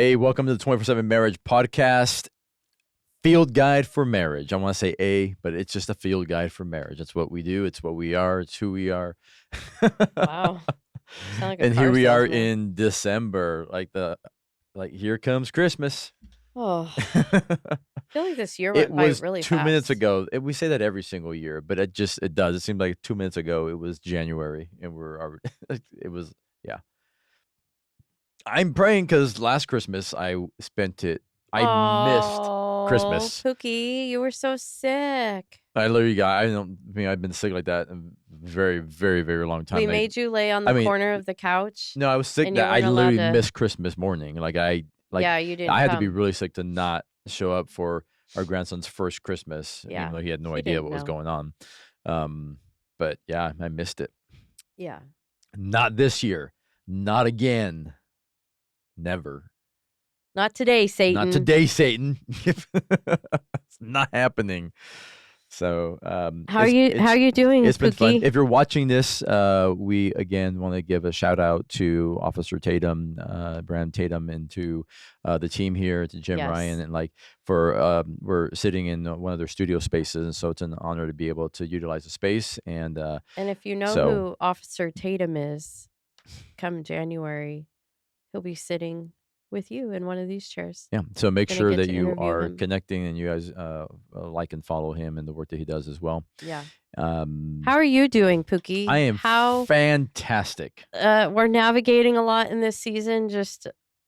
Hey, welcome to the 24/7 Marriage Podcast. Field Guide for Marriage. I want to say A, but it's just a field guide for marriage. That's what we do. It's what we are. It's who we are. Wow. Sound like a And car here we are salesman. in December. Like here comes Christmas. Oh, I feel like this year went It by was really 2 minutes fast. ago. We say that every single year, but it does. It seemed like 2 minutes ago it was January, and we're already. It was yeah. I'm praying because last Christmas I spent it. I missed Oh, Christmas. Pookie, you were so sick. I literally got. I don't mean I've been sick like that in a very, very, very long time. We Like, made you lay on I the mean, corner of the couch, no, I was sick and you that I weren't allowed literally to. missed Christmas morning. Yeah, you didn't I had to be come. really sick to not show up for our grandson's first Christmas, even Yeah, though he had no he idea didn't what was know. going on. But yeah, I missed it. Yeah. Not this year. Not again. Never. Not today, Satan. Not today, Satan. It's not happening. So, How are you doing, it's been fun. Pookie? If you're watching this, we again want to give a shout out to Officer Tatum, Brandon Tatum, and to the team here, to Jim Ryan, Yes. and we're sitting in one of their studio spaces, and so it's an honor to be able to utilize the space. And And if you know so who Officer Tatum is, come January, he'll be sitting with you in one of these chairs. yeah, so make Gonna sure get that to you interview are him. connecting, and you guys like and follow him and the work that he does as well. Yeah. Um, How are you doing, Pookie? I am How fantastic. we're navigating a lot in this season, just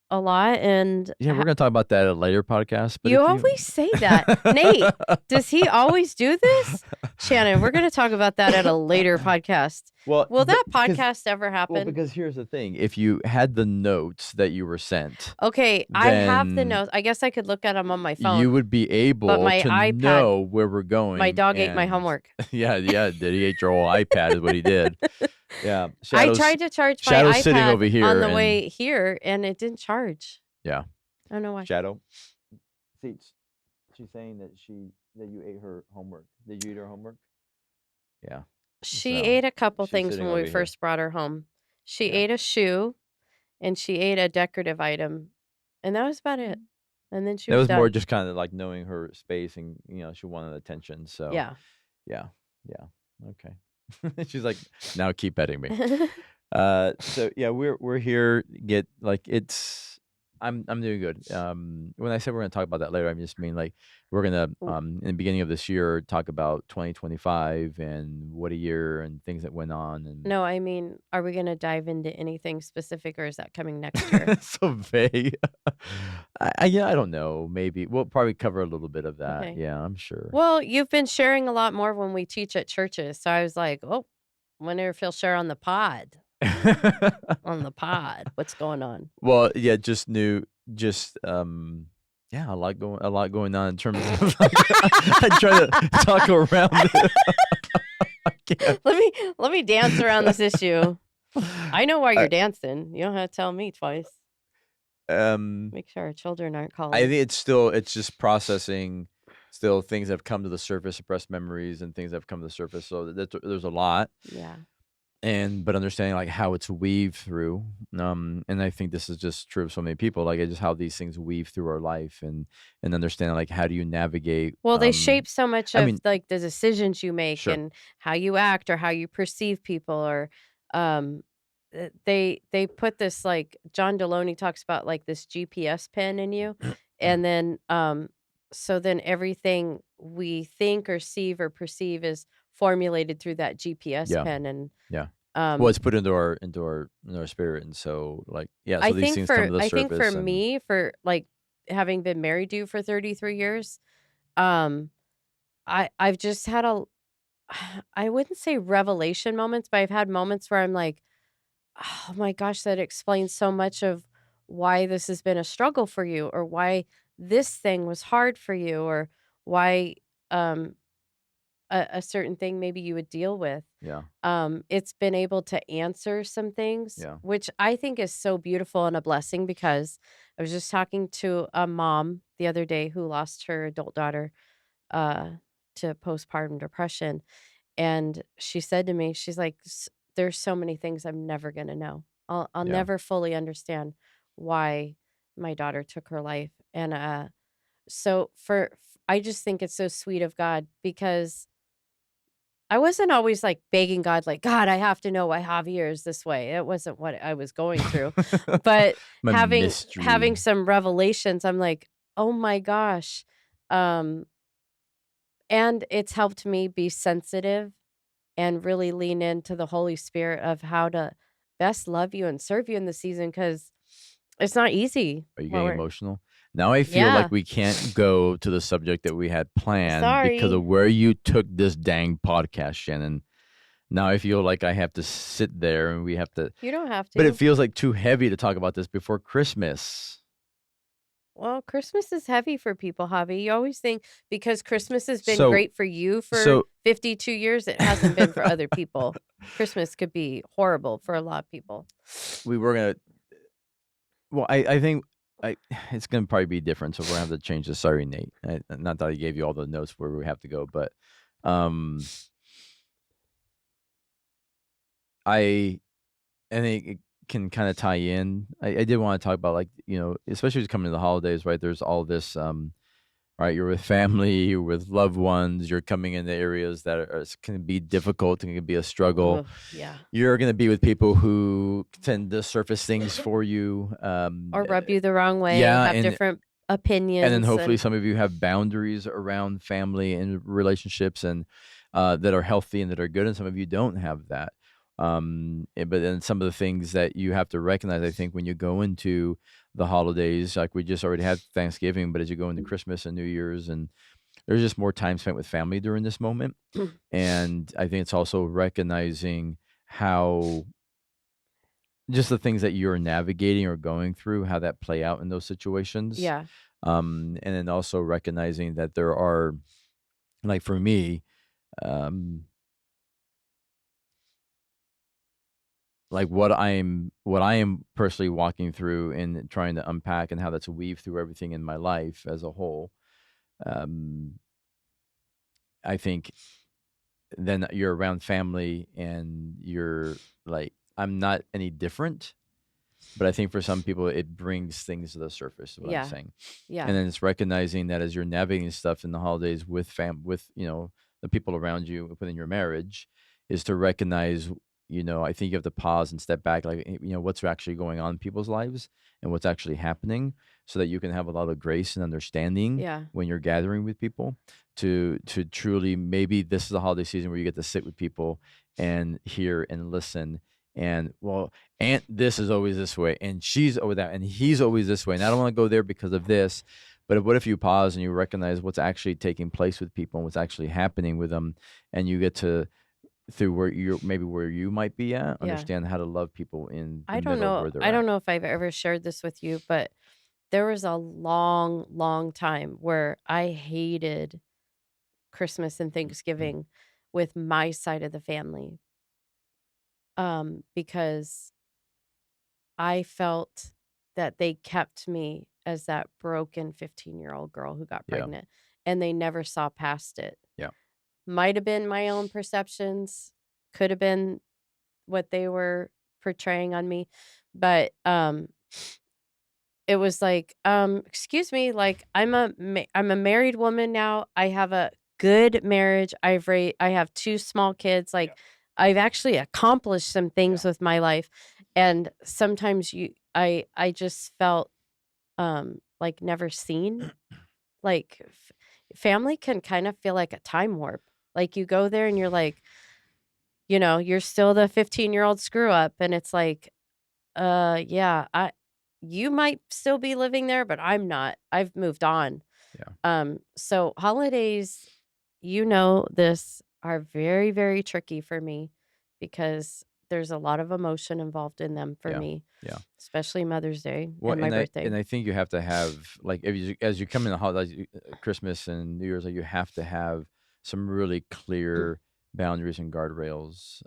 a lot, and Yeah, we're gonna talk about that at a later podcast. But you if always say that. Nate, does he always do this? Shannon, we're going to talk about that at a later podcast. Well, Will that because podcast ever happen? well, because here's the thing: if you had the notes that you were sent, Okay, I have the then notes. I guess I could look at them on my phone. you would be able my to iPad- know where we're going. My dog ate my and- homework. Yeah, did he ate your whole iPad? Is what he did. Yeah, I tried to charge my Shadow's sitting iPad over here on the and- way here, and it didn't charge. Yeah. I don't know why. Shadow. See, she's saying that you ate her homework. Did you eat her homework? Yeah. She So, ate a couple she's things sitting when over we here. first brought her home. She Yeah. ate a shoe, and she ate a decorative item, and that was about it. And then she That was done. more just kind of like knowing her space, and she wanted attention. So Yeah. yeah. Okay. She's like, now keep petting me. So yeah, we're here. I'm doing good. When I said we're gonna talk about that later, I just mean like we're gonna in the beginning of this year talk about 2025 and what a year and things that went on. And No, I mean, are we going to dive into anything specific, or is that coming next year? so vague. I don't know. Maybe we'll probably cover a little bit of that. Okay. Yeah, I'm sure. Well, you've been sharing a lot more when we teach at churches, so I was like, oh, wonder if he'll share on the pod. What's going on? Well, yeah, a lot going on in terms of I try to talk around it. I can't. Let me dance around this issue. I know why you're dancing. You don't have to tell me twice. Make sure our children aren't calling. I think it's just processing still things that have come to the surface, suppressed memories and things that have come to the surface. So there's a lot. Yeah. But understanding like how it's weaved through, and I think this is just true of so many people, like just how these things weave through our life, and understanding like how do you navigate. Well, they shape so much of like the decisions you make Sure. and how you act or how you perceive people, or they put this, like John Deloney talks about, like this GPS pin in you, and then so then everything we think or see or perceive is formulated through that GPS pin. And well, it's put into our spirit, and so like so I these things come to the surface. I think for me, for like having been married to you for 33 years, I've just had I wouldn't say revelation moments, but I've had moments where I'm like, oh my gosh, that explains so much of why this has been a struggle for you, or why this thing was hard for you, or why a certain thing maybe you would deal with. Yeah. It's been able to answer some things, which I think is so beautiful and a blessing, because I was just talking to a mom the other day who lost her adult daughter to postpartum depression. And she said to me, she's like, there's so many things I'm never going to know. I'll never fully understand why my daughter took her life, and, so I just think it's so sweet of God because I wasn't always, like, begging God, like, "God, I have to know why Javier is this way." It wasn't what I was going through, but My having mystery. some revelations, I'm like, "Oh my gosh." Um, and it's helped me be sensitive and really lean into the Holy Spirit of how to best love you and serve you in the season because it's not easy Are you when getting we're emotional? Now I feel like Yeah, we can't go to the subject that we had planned because of sorry. where you took this dang podcast, Shannon. Now I feel like I have to sit there and we have to, You don't have but it to. feels like too heavy to talk about this before Christmas. Well, Christmas is heavy for people, Javi. You always think because Christmas has been So, great for you for so 52 years, it hasn't been for other people. Christmas could be horrible for a lot of people. we were gonna. Well, I think I it's gonna probably be different. So we're gonna have to change this. Sorry, Nate. Not that I gave you all the notes where we have to go, but um, I I think it can kind of tie in. I did want to talk about, like, especially as coming to the holidays, right? There's all this, right? You're with family, you're with loved ones, you're coming into areas that can be difficult and can be a struggle. Ugh, yeah. You're going to be with people who tend to surface things for you. Or rub you the wrong way, Yeah, have different and then opinions hopefully and some of you have boundaries around family and relationships and that are healthy and that are good, and some of you don't have that. But then some of the things that you have to recognize, I think, when you go into the holidays, like we just already had Thanksgiving, but as you go into Christmas and New Year's, and there's just more time spent with family during this moment. And I think it's also recognizing how just the things that you're navigating or going through, how that play out in those situations. yeah. And then also recognizing that there are, like for me, um, like what I am personally walking through and trying to unpack and how that's weaved through everything in my life as a whole. Um, I think then you're around family and you're like, I'm not any different, but I think for some people it brings things to the surface, is what I'm Yeah. saying. Yeah. And then it's recognizing that as you're navigating stuff in the holidays with with the people around you within your marriage, is to recognize, I think you have to pause and step back, like, what's actually going on in people's lives and what's actually happening, so that you can have a lot of grace and understanding Yeah. when you're gathering with people, to truly, maybe this is a holiday season where you get to sit with people and hear and listen. And, well, Aunt this is always this way, and she's over that, and he's always this way, and I don't want to go there because of this. But what if you pause and you recognize what's actually taking place with people and what's actually happening with them, and you get to, through where you might be at, Yeah. understand how to love people in the I don't middle of know where they're I at. don't know if I've ever shared this with you, but there was a long, long time where I hated Christmas and Thanksgiving with my side of the family, because I felt that they kept me as that broken 15-year-old girl who got Yeah, pregnant, and they never saw past it. yeah, Might have been my own perceptions, could have been what they were portraying on me, but, it was like, "Excuse me, like, I'm a married woman now, I have a good marriage, I have 2 small kids, yeah, like, I've actually accomplished some things yeah, with my life," and sometimes I just felt, like, never seen, like, family can kind of feel like a time warp, like, you go there and you're like, you're still the 15-year-old screw up, and it's like, yeah, you might still be living there, but I'm not. I've moved on. yeah, So holidays, this are very, very tricky for me because there's a lot of emotion involved in them for yeah, me, yeah. especially Mother's Day Well, and my and birthday. I think you have to have, like, if you as you come in the holidays, Christmas and New Year's, like, you have to have some really clear boundaries and guardrails,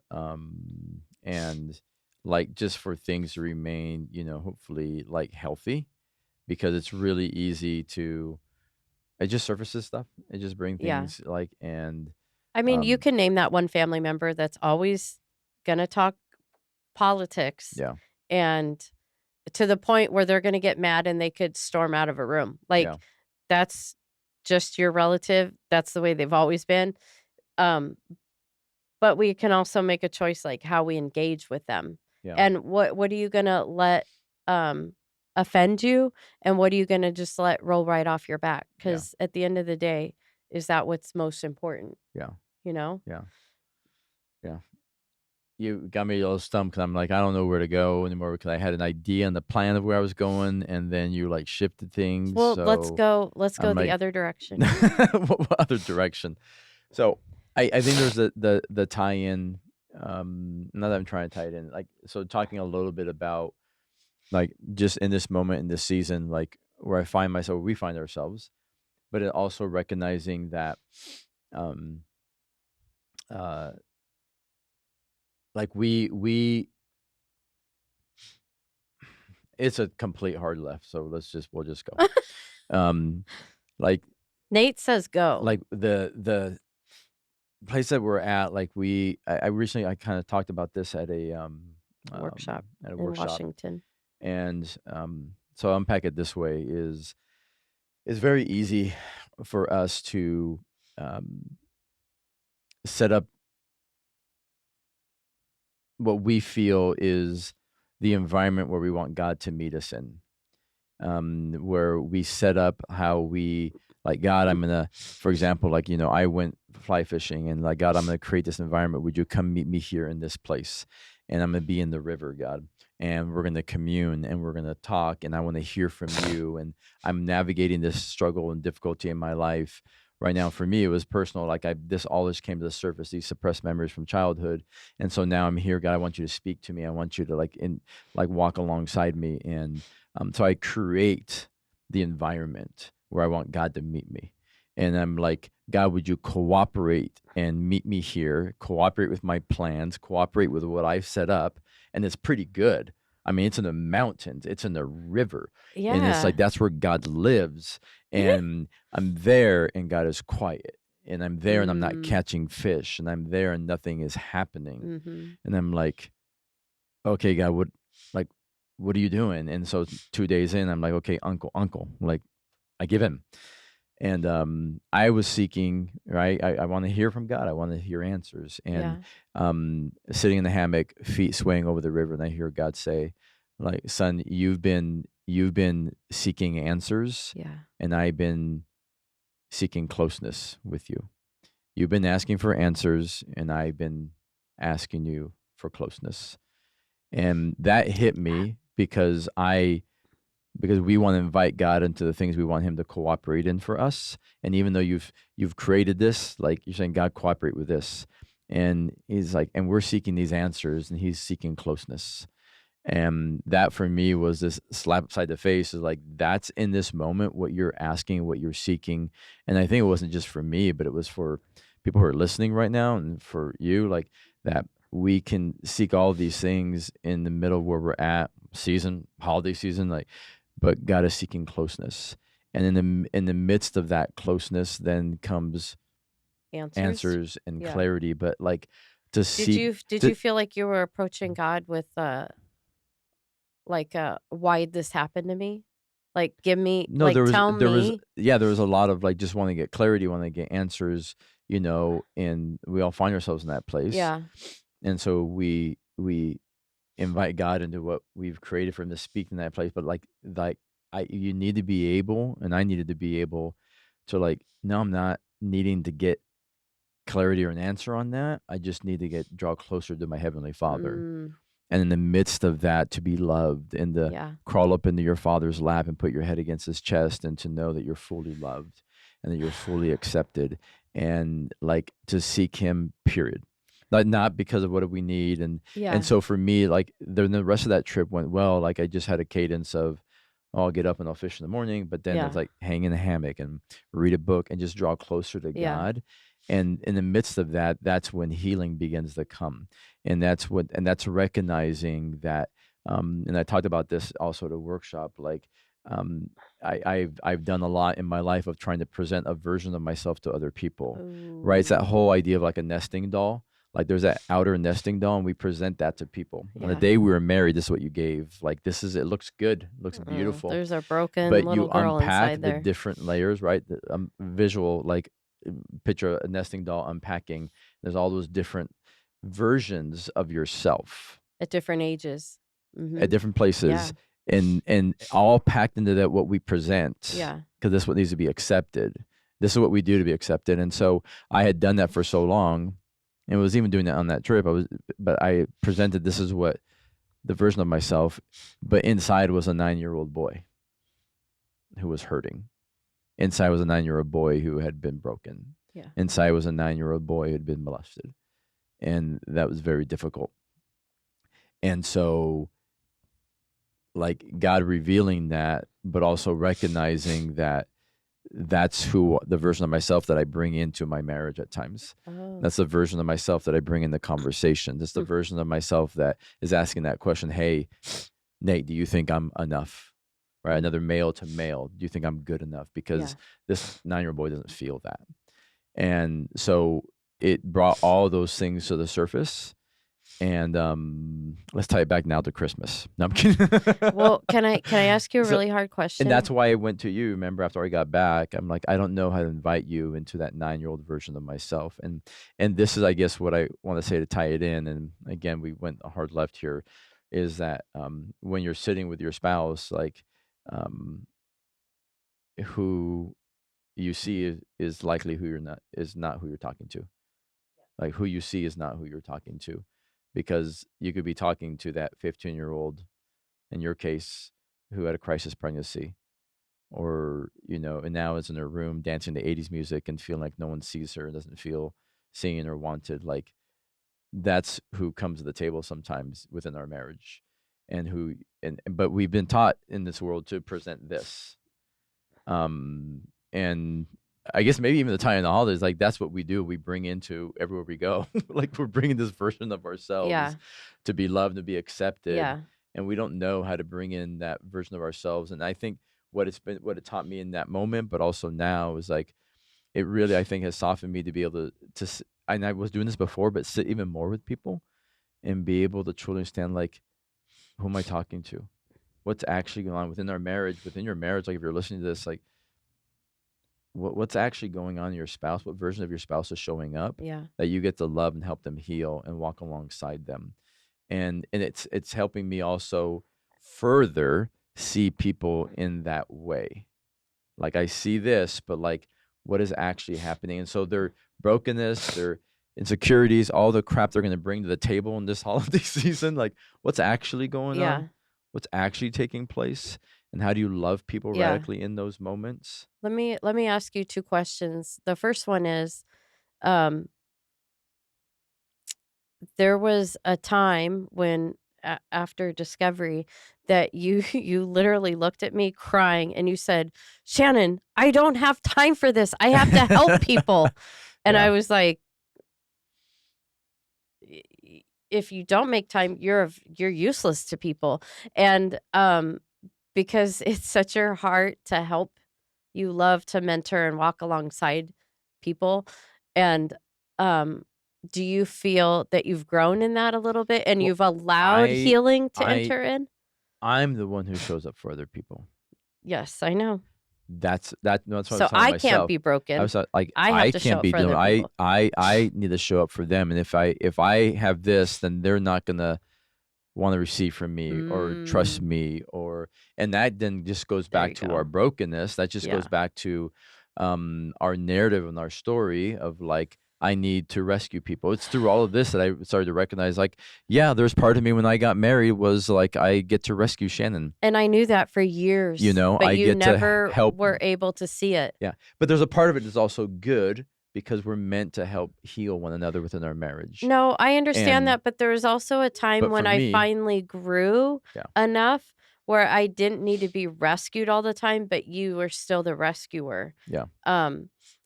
and, like, just for things to remain, hopefully, like, healthy, because it's really easy to, it just surfaces stuff. It just bring Yeah. things, like, and I mean, you um, can name that one family member that's always gonna talk politics yeah, and to the point where they're gonna get mad and they could storm out of a room. Yeah. Like, that's just your relative. That's the way they've always been. Um, but we can also make a choice, like, how we engage with them. Yeah. And what are you gonna let, um, offend you, and what are you gonna just let roll right off your back? Yeah. Because at the end of the day, is that what's most important, Yeah. you know? Yeah. Yeah. You got me a little stumped because I'm like, I don't know where to go anymore because I had an idea and the plan of where I was going, and then you like shifted things. Well, So let's go I'm the like, other direction. what other direction? So I think there's the tie-in. Not that I'm trying to tie it in, like, so talking a little bit about like just in this moment in this season, like where I find myself, we find ourselves, but it also recognizing that, um, uh, like we it's a complete hard left. So we'll just go. Um, like Nate says go. the place that we're at, like I recently I kind of talked about this at a Workshop at a in workshop, Washington. and so I'll unpack it this way: is it's very easy for us to um set up what we feel is the environment where we want God to meet us in. Where we set up how we like God, I'm gonna, for example, like, I went fly fishing and like, God, I'm gonna create this environment. Would you come meet me here in this place? And I'm gonna be in the river, God, and we're gonna commune and we're gonna talk, and I want to hear from you. And I'm navigating this struggle and difficulty in my life right now. For me, it was personal. Like this all just came to the surface, these suppressed memories from childhood. And so now I'm here, God, I want you to speak to me. I want you to like walk alongside me. And so I create the environment where I want God to meet me. And I'm like, God, would you cooperate and meet me here, cooperate with my plans, cooperate with what I've set up? And it's pretty good. I mean, it's in the mountains, it's in the river. And it's like, Yeah. that's where God lives. And I'm there and God is quiet. And I'm there and I'm not Mm, catching fish. And I'm there and nothing is happening. mhm. And I'm like, okay, God, like, what are you doing? And so 2 days in, I'm like, okay, uncle, like I give in. And I was seeking, right? I want to hear from God. I want to hear answers. And Yeah. sitting in the hammock, feet swaying over the river, and I hear God say, like, son, you've been seeking answers, Yeah. and I've been seeking closeness with you. You've been asking for answers, and I've been asking you for closeness. And that hit me because we want to invite God into the things we want him to cooperate in for us. And even though you've created this, like you're saying, God, cooperate with this. And he's like, and we're seeking these answers, and he's seeking closeness. And that for me was this slap upside the face, is like, that's in this moment what you're asking, what you're seeking. And I think it wasn't just for me, but it was for people who are listening right now, and for you, like that we can seek all of these things in the middle where we're at, holiday season, like, but God is seeking closeness. And in the midst of that closeness then comes Answers? answers and Yeah. clarity. But like to Did seek you to feel like you were approaching God with, like, "Why'd this happen to me?" Like, "Give me" no, like, "Tell there was me." yeah, there was a lot of like just want to get clarity, want to get answers, and we all find ourselves in that place. Yeah. And so we invite God into what we've created for him to speak in that place. But like I you need to be able, and I needed to be able to like, no, I'm not needing to get clarity or an answer on that. I just need to draw closer to my heavenly Father. Mm, And in the midst of that, to be loved and to yeah. crawl up into your Father's lap and put your head against his chest, and to know that you're fully loved and that you're fully accepted, and like to seek him, period. Not because of what we need. And Yeah. so for me, like the rest of that trip went well. Like I just had a cadence of, oh, I'll get up and I'll fish in the morning, but then it's Yeah. like hang in a hammock and read a book and just draw closer to Yeah. God. And in the midst of that, that's when healing begins to come. And that's recognizing that, and I talked about this also at a workshop, like, I've done a lot in my life of trying to present a version of myself to other people, right? It's that Ooh. whole idea of like a nesting doll. Like there's that outer nesting doll, and we present that to people. On the Yeah. day we were married, this is what you gave. Like this is, it looks good, it looks Oh, beautiful, there's a broken but you little girl unpack inside the there. different layers, right? The visual, like picture a nesting doll unpacking. There's all those different versions of yourself At different ages. at different places, Yeah. and all packed into that what we present, Yeah. because this is what needs to be accepted. This is what we do to be accepted. And so I had done that for so long, and was even doing that on that trip. But I presented, this is what the version of myself, but inside was a 9-year-old boy who was hurting. Inside was a 9-year-old boy who had been broken. Yeah. Inside was a 9-year-old boy who had been molested. And that was very difficult. And so, like, God revealing that, but also recognizing that that's who the version of myself that I bring into my marriage at times. Oh. That's the version of myself that I bring in the conversation. That's the version of myself that is asking that question, hey, Nate, do you think I'm enough? Right? Another male to male. Do you think I'm good enough? Because this 9-year-old boy doesn't feel that. And so it brought all those things to the surface. And let's tie it back now to Christmas. No, I'm kidding. Well, can I ask you a really hard question? And that's why I went to you. Remember, after I got back, I'm like, I don't know how to invite you into that 9-year-old version of myself. And this is, I guess, what I want to say to tie it in. And again, we went a hard left here, is that when you're sitting with your spouse, like who you see is likely who is not who you're talking to. Like who you see is not who you're talking to, because you could be talking to that 15-year-old, in your case, who had a crisis pregnancy, or and now is in her room dancing to 80s music and feeling like no one sees her and doesn't feel seen or wanted. Like that's who comes to the table sometimes within our marriage, but we've been taught in this world to present this. And I guess maybe even the time in the holidays, like that's what we do. We bring into everywhere we go. Like we're bringing this version of ourselves to be loved, to be accepted. Yeah. And we don't know how to bring in that version of ourselves. And I think what it taught me in that moment, but also now, is like, it really, I think, has softened me to be able to, and I was doing this before, but sit even more with people and be able to truly understand, like, who am I talking to? What's actually going on within our marriage, within your marriage? Like if you're listening to this, like, what's actually going on in your spouse? What version of your spouse is showing up that you get to love and help them heal and walk alongside them? And it's helping me also further see people in that way. Like I see this, but like what is actually happening? And so their brokenness, their insecurities, all the crap they're going to bring to the table in this holiday season, like what's actually going on? What's actually taking place? And how do you love people radically in those moments? Let me ask you 2 questions. The first one is, um, there was a time when after discovery that you you literally looked at me crying and you said, "Shannon, I don't have time for this. I have to help people." And I was like, if you don't make time, you're useless to people. And because it's such your heart to help, you love to mentor and walk alongside people. And do you feel that you've grown in that a little bit and you've allowed healing to enter in? I'm the one who shows up for other people. Yes, I know. That's what I was So telling I myself. can't be broken. I was like, I have to show can't up be for doing. other people. I need to show up for them, and if I have this, then they're not gonna want to receive from me or trust me, and that then just goes back to our brokenness. That just goes back to our narrative and our story of like, I need to rescue people. It's through all of this that I started to recognize, like, yeah, there's part of me when I got married was like, I get to rescue Shannon. And I knew that for years. But I you get never to help. were able to see it. Yeah. But there's a part of it that's also good, because we're meant to help heal one another within our marriage. No, I understand that. But there was also a time when I finally grew enough where I didn't need to be rescued all the time, but you were still the rescuer. Yeah.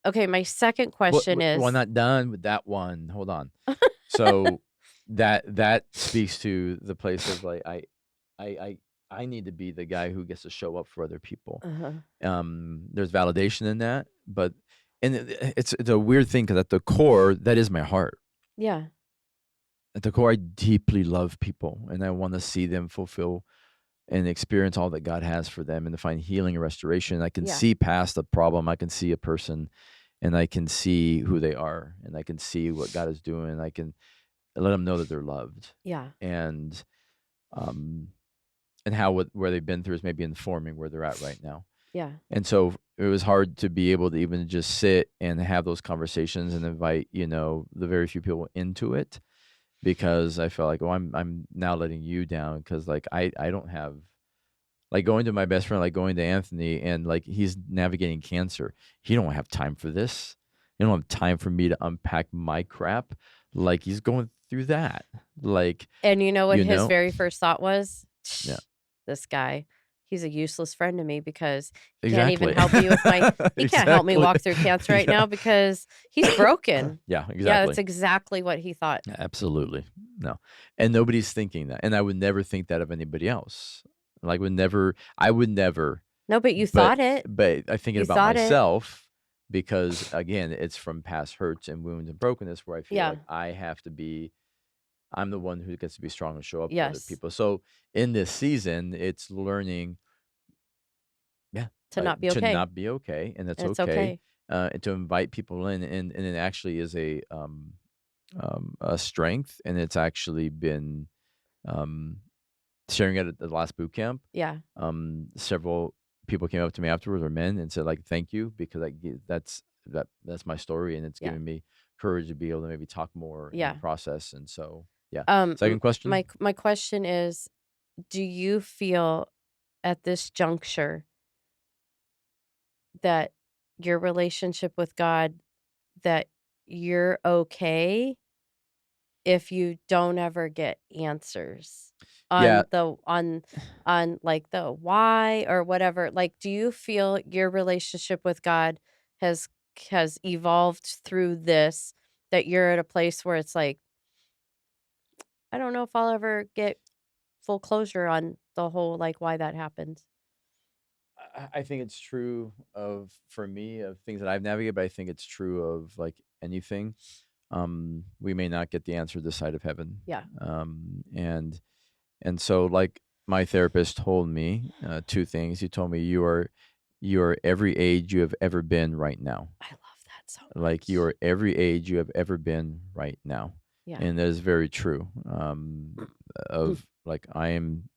Okay, my second question is... Well, I'm not done with that one. Hold on. So that speaks to the place of like, I need to be the guy who gets to show up for other people. There's validation in that, but it's a weird thing, because at the core, that is my heart. Yeah. at the core, I deeply love people, and I want to see them fulfill and experience all that God has for them, and to find healing and restoration. I can Yeah. see past the problem. I can see a person, and I can see who they are, and I can see what God is doing. I can let them know that they're loved, Yeah. and um, and how where they've been through is maybe informing where they're at right now. Yeah. And so it was hard to be able to even just sit and have those conversations and invite, the very few people into it, because I felt like, oh, I'm now letting you down, because like I don't have, like, going to my best friend, like going to Anthony, and like he's navigating cancer. He don't have time for this. He don't have time for me to unpack my crap. Like, he's going through that. Like, And you know what you his know, very first thought was? yeah, This guy, he's a useless friend to me because he can't even exactly. help me with my he can't help me Exactly. walk through cancer right Yeah. now because he's broken. Yeah, Yeah, exactly. that's exactly what he thought. Absolutely. No. And nobody's thinking that. And I would never think that of anybody else. Like, I would never, No, but you but thought it. I'm thinking You about thought it. myself, because again, it's from past hurts and wounds and brokenness, where I feel Yeah. like I'm the one who gets to be strong and show up for other Yes. people. So in this season, it's learning, To not be to okay. not be okay, and that's And it's okay. okay. And to invite people in, and it actually is a strength, and it's actually been um, sharing it at the last boot camp. Yeah. Several people came up to me afterwards, or men, and said like, "Thank you," because that's my story, and it's Yeah. given me courage to be able to maybe talk more in Yeah. the process. And so, yeah. M- Second question. my question is, do you feel at this juncture that your relationship with God, that you're okay if you don't ever get answers Yeah. on like the why or whatever? Like, do you feel your relationship with God has evolved through this, that you're at a place where it's like, I don't know if I'll ever get full closure on the whole, like, why that happened? I think it's true for me, of things that I've navigated, but I think it's true of like anything. We may not get the answer this side of heaven. Yeah. And so, like, my therapist told me two things. He told me, you are every age you have ever been right now. I love that so Like, you much. are every age you have ever been right now. Yeah. And that is very true. Of like, I am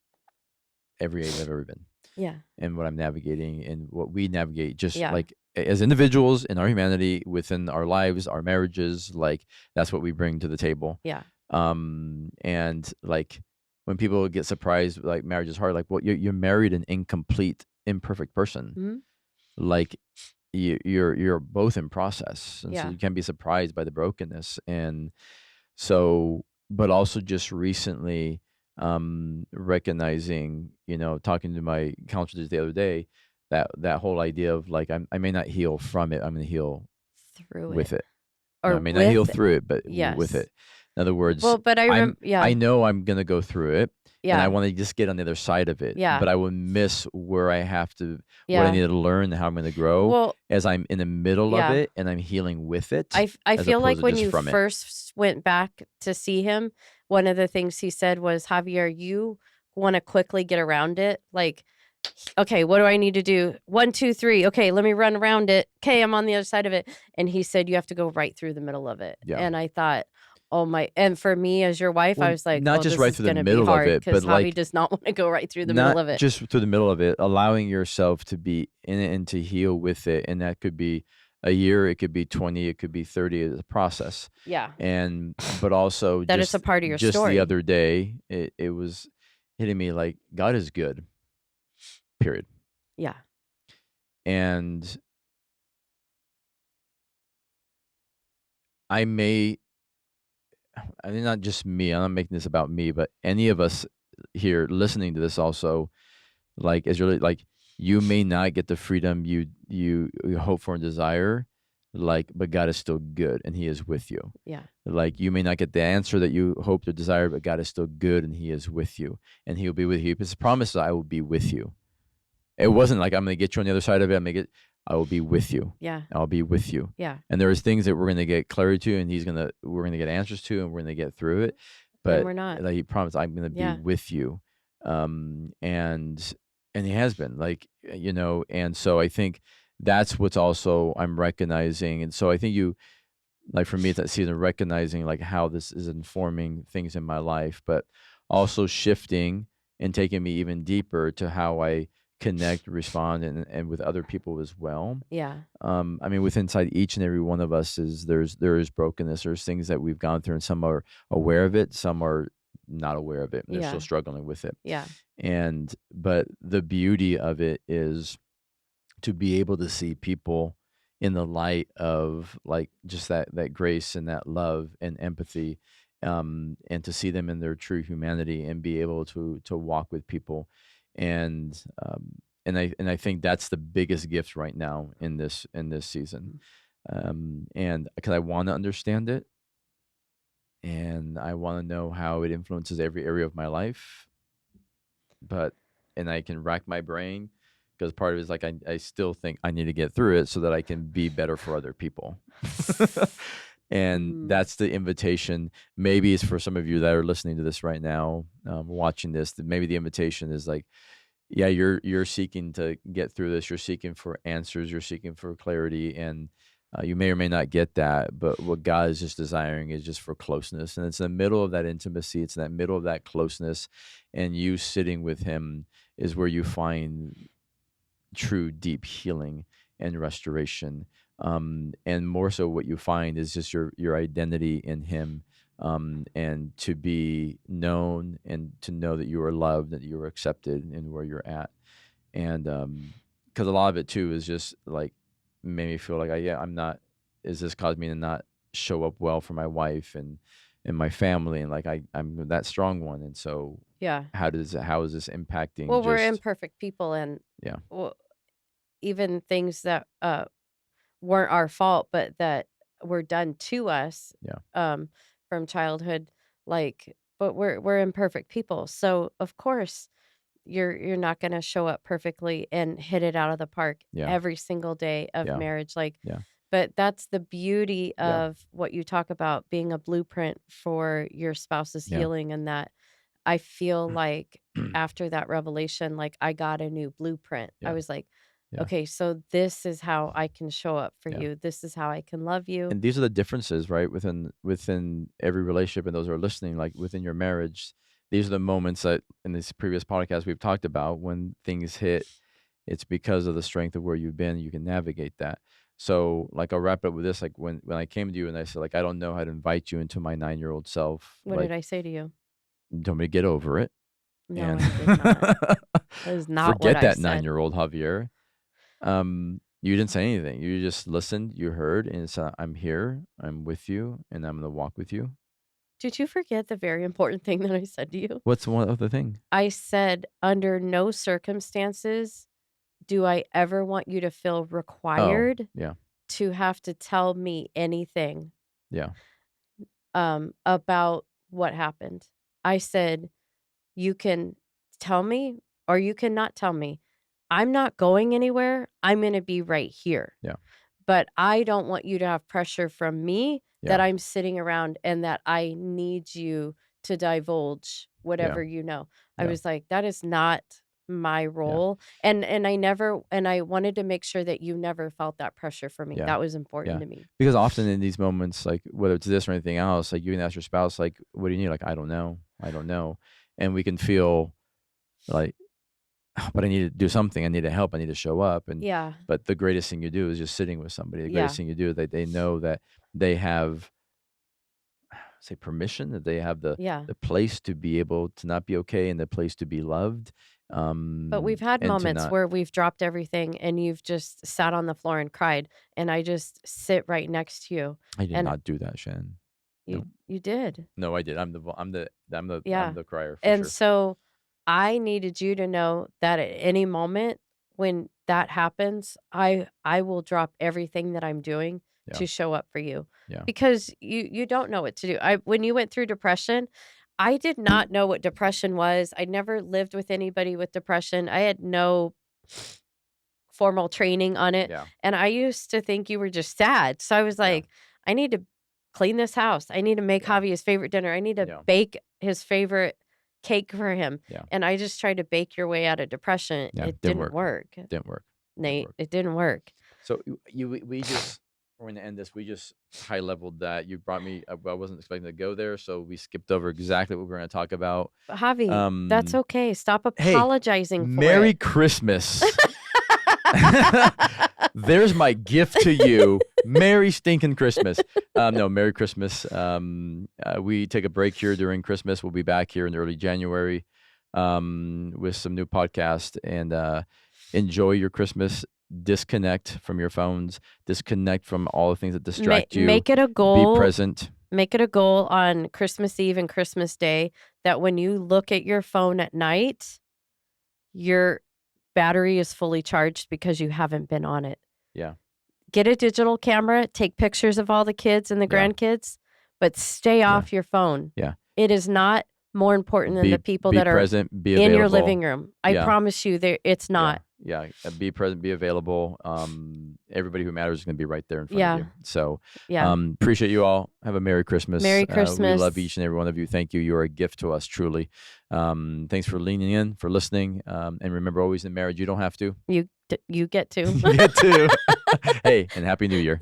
every age I've ever been, Yeah. and what I'm navigating, and what we navigate, just Yeah. like as individuals in our humanity, within our lives, our marriages. Like, that's what we bring to the table. Yeah. And like, when people get surprised, like, marriage is hard, like, well, you're married an incomplete, imperfect person. Mhm. Like, you're both in process, and so Yeah. you can be surprised by the brokenness. And so, but also just recently, recognizing, talking to my counselors the other day, that whole idea of like, I may not heal from it, I'm going to heal Through with it. it. No, Or I may not heal with it. through it, but with Yes. it. In other words, Well, but yeah. I know I'm gonna go through it, and I Yeah. want to just get on the other side of it. Yeah. But I will miss where I have to, what I Yeah. need to learn, how I'm gonna grow, Well, as I'm in the middle of yeah. it, and I'm healing with it, I as feel like opposed to when just you from it. first went back to see him, one of the things he said was, Javier, you want to quickly get around it. Like, okay, what do I need to do? 1, 2, 3. Okay, let me run around it. Okay, I'm on the other side of it. And he said, you have to go right through the middle of it. Yeah. And I thought, oh my, and for me as your wife, I Well, was like, not oh, just this right is through the going to be middle of hard it, because but Javi like, does not want to go right through the middle not of it. just through the middle of it, allowing yourself to be in it and to heal with it. And that could be a year, it could be 20, it could be 30, as a process. Yeah. But also, That it's a part of your just story. the other day, it was hitting me like, God is good, period. Yeah. And I mean, not just me, I'm not making this about me, but any of us here listening to this also, like, is really like, you may not get the freedom you hope for and desire, like, but God is still good, and He is with you. Yeah. Like, you may not get the answer that you hoped or desired, but God is still good, and He is with you, and He will be with you. His promise is, I will be with you. It wasn't like, I'm going to get you on the other side of it. I will be with you. Yeah. I'll be with you. Yeah. And there's things that we're going to get clarity to, and we're going to get answers to, and we're going to get through it. and but we're not. like he promised, I'm gonna be Yeah. with you. And he has been like, and so I think that's what's also I'm recognizing. And so I think you like for me it's that season recognizing like how this is informing things in my life, but also shifting and taking me even deeper to how I connect, respond, and with other people as well. Yeah. I mean, with inside each and every one of us there is brokenness. There's things that we've gone through, and some are aware of it, some are not aware of it, and they're still Yeah. struggling with it. Yeah. And but the beauty of it is to be able to see people in the light of like just that grace and that love and empathy, and to see them in their true humanity and be able to walk with people, and I think that's the biggest gift right now in this season, and because I want to understand it and I want to know how it influences every area of my life, but and I can rack my brain because part of it is like I still think I need to get through it so that I can be better for other people. And Mhm. that's the invitation. Maybe it's for some of you that are listening to this right now, watching this. That maybe the invitation is like, yeah, you're seeking to get through this. You're seeking for answers. You're seeking for clarity, and you may or may not get that. But what God is just desiring is just for closeness, and it's in the middle of that intimacy. It's in that middle of that closeness, and you sitting with Him is where you find true deep healing and restoration. And more so what you find is just your identity in Him, and to be known and to know that you are loved, that you are accepted in where you're at. And because a lot of it too is just like made me feel like I'm not, is this caused me to not show up well for my wife and my family, and like I'm that strong one. And so Yeah. how is this impacting Well, we're just imperfect people, and yeah. well, even things that weren't our fault, but that were done to us Yeah. from childhood, like, but we're imperfect people. So of course you're not gonna show up perfectly and hit it out of the park Yeah. every single day of Yeah. marriage. Like, Yeah. but that's the beauty Yeah. of what you talk about being a blueprint for your spouse's Yeah. healing, and that I feel like after that revelation, like I got a new blueprint. I Yeah. was like, Yeah. okay, so this is how I can show up for Yeah. you. This is how I can love you. And these are the differences, right? Within every relationship, and those who are listening, like within your marriage, these are the moments that in this previous podcast we've talked about when things hit, it's because of the strength of where you've been, you can navigate that. So like I'll wrap up with this, like when I came to you and I said, like, I don't know how to invite you into my 9-year-old self, What did like I say to you? you told me to get over it No, and I did not. That is not what forget I that said. 9-year-old Javier. You didn't say anything. You just listened, you heard, and said, I'm here, I'm with you, and I'm gonna walk with you. Did you forget the very important thing that I said to you? What's one other thing? I said, under no circumstances do I ever want you to feel Oh, required yeah, to have to tell me anything yeah, about what happened. I said, you can tell me or you cannot tell me. I'm not going anywhere. I'm going to be right here. yeah, But I don't want you to have pressure from me that yeah, I'm sitting around and that I need you to divulge yeah, whatever you know. I yeah, was like, that is not my yeah, role. And I never, and I wanted to make sure that you never felt that pressure from me. yeah, That was important yeah. to me. Because often in these moments, like whether it's this or anything else, like you can ask your spouse, like, what do you need? Like, I don't know. And we can feel like, "Oh, but I need to do something. I need to help. I need to show up. And Yeah. but the greatest thing you do is just sitting with somebody. The greatest Yeah. thing you do is that they know that they have say permission, that they have Yeah. the place to be able to not be okay and the place to be loved, But we've had and to moments not. where we've dropped everything and you've just sat on the floor and cried. And I just sit right next to you. I did And not do that, Shannon. you No, you did. no, I did. I'm Yeah. the crier for And sure. so I needed you to know that at any moment when that happens, I will drop everything that I'm doing Yeah, to show up for you. yeah, Because you don't know what to do. I When you went through depression, I did not know what depression was. I never lived with anybody with depression. I had no formal training on it, yeah, and I used to think you were just sad. So I was yeah, like, I need to clean this house. I need to make yeah, Javi his favorite dinner. I need to yeah, bake his favorite cake for him. Yeah. And I just tried to bake your way out of depression. Yeah, It didn't didn't work. work, Didn't work. Nate. work. It didn't work. So we just we're gonna end this. We just high leveled that. You brought me. I wasn't expecting to go there, so we skipped over exactly what we were gonna talk about. But Javi, that's okay. Stop Hey, apologizing for Merry it. Christmas. There's my gift to you. Merry stinking Christmas. No, Merry Christmas. We take a break here during Christmas. We'll be back here in early January with some new podcast, and enjoy your Christmas. Disconnect from your phones. Disconnect from all the things that distract you. Make it a goal. Be present. Make it a goal on Christmas Eve and Christmas Day that when you look at your phone at night, your battery is fully charged because you haven't been on it. Yeah. Get a digital camera, take pictures of all the kids and the grandkids, but stay off your phone. Yeah. It is not more important than the people that are present, be in available. your living room. I promise you, it's not. Yeah. Be present, be available. Everybody who matters is going to be right there in front of you. So, appreciate you all. Have a Merry Christmas. Merry Christmas. We love each and every one of you. Thank you. You are a gift to us, truly. Thanks for leaning in, for listening. And remember, always in marriage, you don't have to. You get to. You get to. Hey, and Happy New Year.